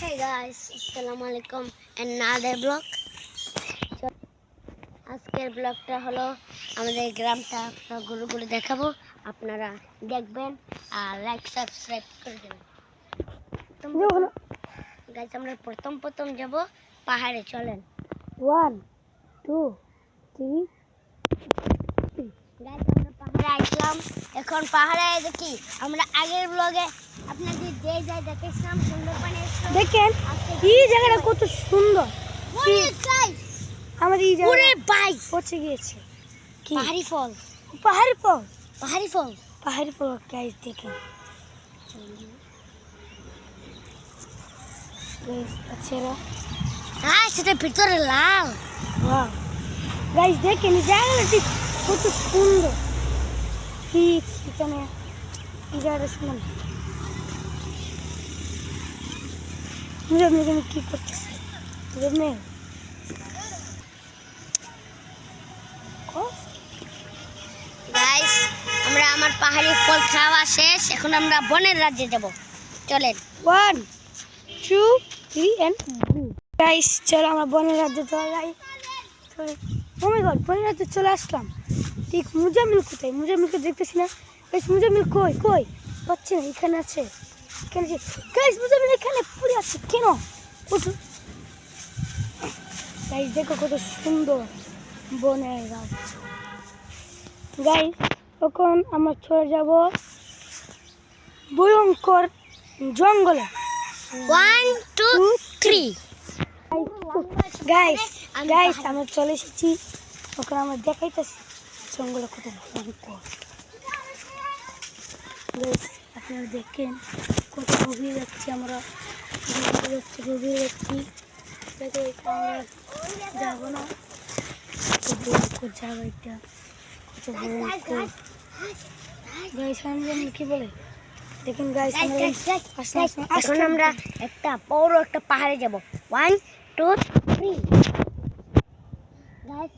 Hey guys, Assalamualaikum another vlog. আজকের ব্লগটা হলো আমাদের গ্রামটা ঘুরে ঘুরে দেখাবো, আপনারা দেখবেন আর লাইক সাবস্ক্রাইব করে দেবেন। গাইস আমরা প্রথম যাব পাহাড়ে, চলেন। 1 2 3 গাইস আমরা পাহাড়ে আসলাম, এখন পাহাড়ে দেখি আমরা আগের ব্লগে আপনাদের যে জায়গা দেখেছিলাম সুন্দরবনে, দেখেন এই জায়গাটা কত সুন্দর। গাইস আমাদের এই জায়গা পুরো বাই পৌঁছে গিয়েছে। কি পাহাড়ি ফল, পাহাড়ি ফল, পাহাড়ি ফল, পাহাড়ি ফল গাইস দেখেন। গাইস আচ্ছা সেটা ভিতরে লাল। ওয়াও গাইস দেখেন এই জায়গাটা কত সুন্দর। ঠিক এখানে এই জায়গাটা শুনুন, আমি কি করতেছি গাইস আমরা আমার পাহাড়ি ফল খাওয়া শেষ, এখন আমরা বনের রাজ্যে যাব, চলেন। 1 2 3 and গাইস চলো আমরা বনের রাজ্যে চলে যাই। ও মাই গড, বনের রাজ্যে চলে আসলাম। ঠিক মুজামিল কোথায়? মুজামিলকে দেখতেছি না গাইস। মুজামিল কই কই পাচ্ছি না, এখানে আছে। এখানে গাইস মুজামিল এখানে পড়ে আছে কেন? গাইস দেখো কত সুন্দর বনের রাজ্য। গাইস তখন আমরা চলে যাব ভয়ঙ্কর জঙ্গলে। 1 2 3 গাইস গাইস আমরা চলে এসেছি, ওখানে আমরা দেখাইতেছি জঙ্গলে কত ভয়ঙ্কর। গাইস আপনারা দেখেন কত গভীর যাচ্ছি আমরা, গভীর যাচ্ছি। দেখো আমরা যাবো না, কত ভয়ঙ্কর জায়গা এটা, কত ভয়ঙ্কর। গাইস আমি কি বলে দেখেন গাইস, এখন আমরা একটা বড় একটা পাহাড়ে যাব। 1 2 3 গাইস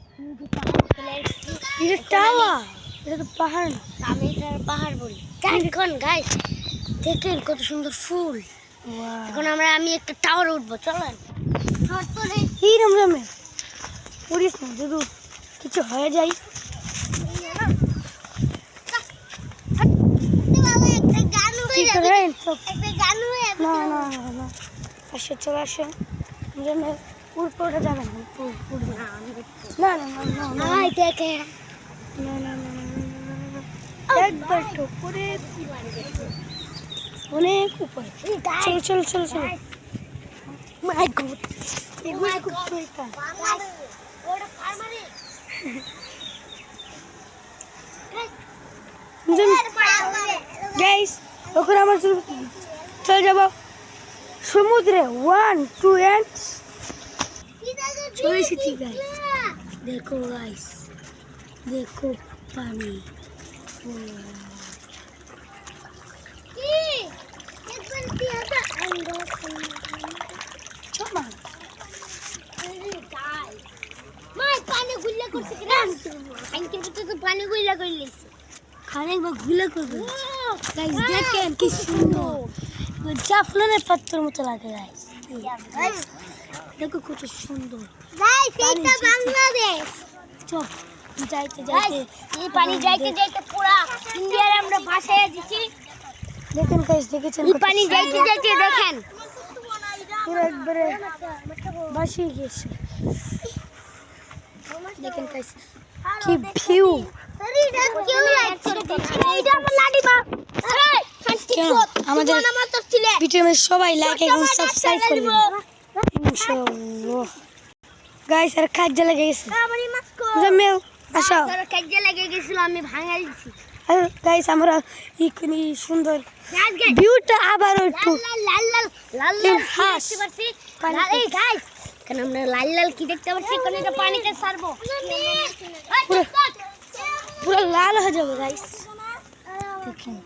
এটা টাওয়ার, এটা তো পাহাড় না। আমি এটা পাহাড় বলি। দেখুন গাইস দেখেন কত সুন্দর ফুল। এখন আমি একটা টাওয়ারে উঠবো, চলেন। এই রমরমে পড়িস না, যদি কিছু হয়ে যায়। না না না আসো চলে আসো, উপরে যাবে না। না না না না না দেখে না না না একবার তো উপরে, অনেক উপরে। চলো চলো চলো চলো। মাই গড এগুলো খুব সুন্দর। গাইস ওখানে আমরা চলে যাবো সমুদ্রে। 1 2 and চলে এসেছি গাইস। দেখো গাইস, দেখো পানি। দেখেন কি সুন্দর, জাফলনের পাত্রের মতো লাগে গাইস। দেখো কত সুন্দর। চল যাইতে যাইতে এই পানি যাইতে যাইতে পুরা ইন্ডিয়ার আমরা ভাসায় দিছি। দেখেন গাইস, দেখেছেন এই পানি যাইতে যাইতে দেখেন পুরো একবারে ভাসিয়ে গেছে। দেখেন গাইস কি ভিউ। আমাদের ভিডিও সবাই লাইক এবং সাবস্ক্রাইব করবেন ইনশাআল্লাহ। গাইস আর কাজে লেগে গেছে, জামিল আসো। কাজে লেগে গেছিল, আমি ভাঙা দিছি। আর গাইস আমরা এখানে সুন্দর ভিউটা আবার একটু লাল লাল লাল লাল হাস দেখতে পাচ্ছি। এই গাইস কেন আমরা লাল লাল কি দেখতে পাচ্ছি, কোন এটা পানিতে ছাড়বো পুরো লাল হয়ে যাবে গাইস। দেখেন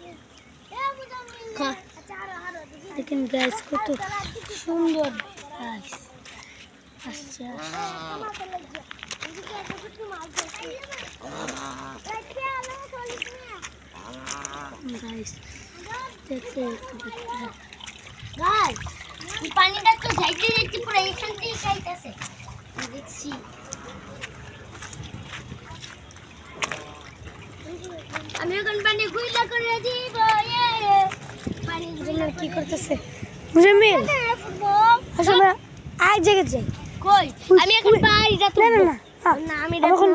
দেখেন গাইস কত সুন্দর গাইস। আচ্ছা গাইস দেখো গাইস এই পানিটা তো যাইতে যাইতে পুরো এখান থেকে যাইতেছে দেখছি আমি এখন পানি গুইলা করে দিব পানি মুজাম্মিল কি করতেছে? মুজাম্মিল আসলে আজ জেগে যাই। কই আমি এখন পানিটা না না না হ্যাঁ, না আমি আমরা এখন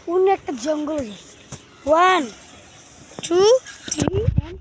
অন্য একটা জঙ্গলে যাই। 1 2 3 and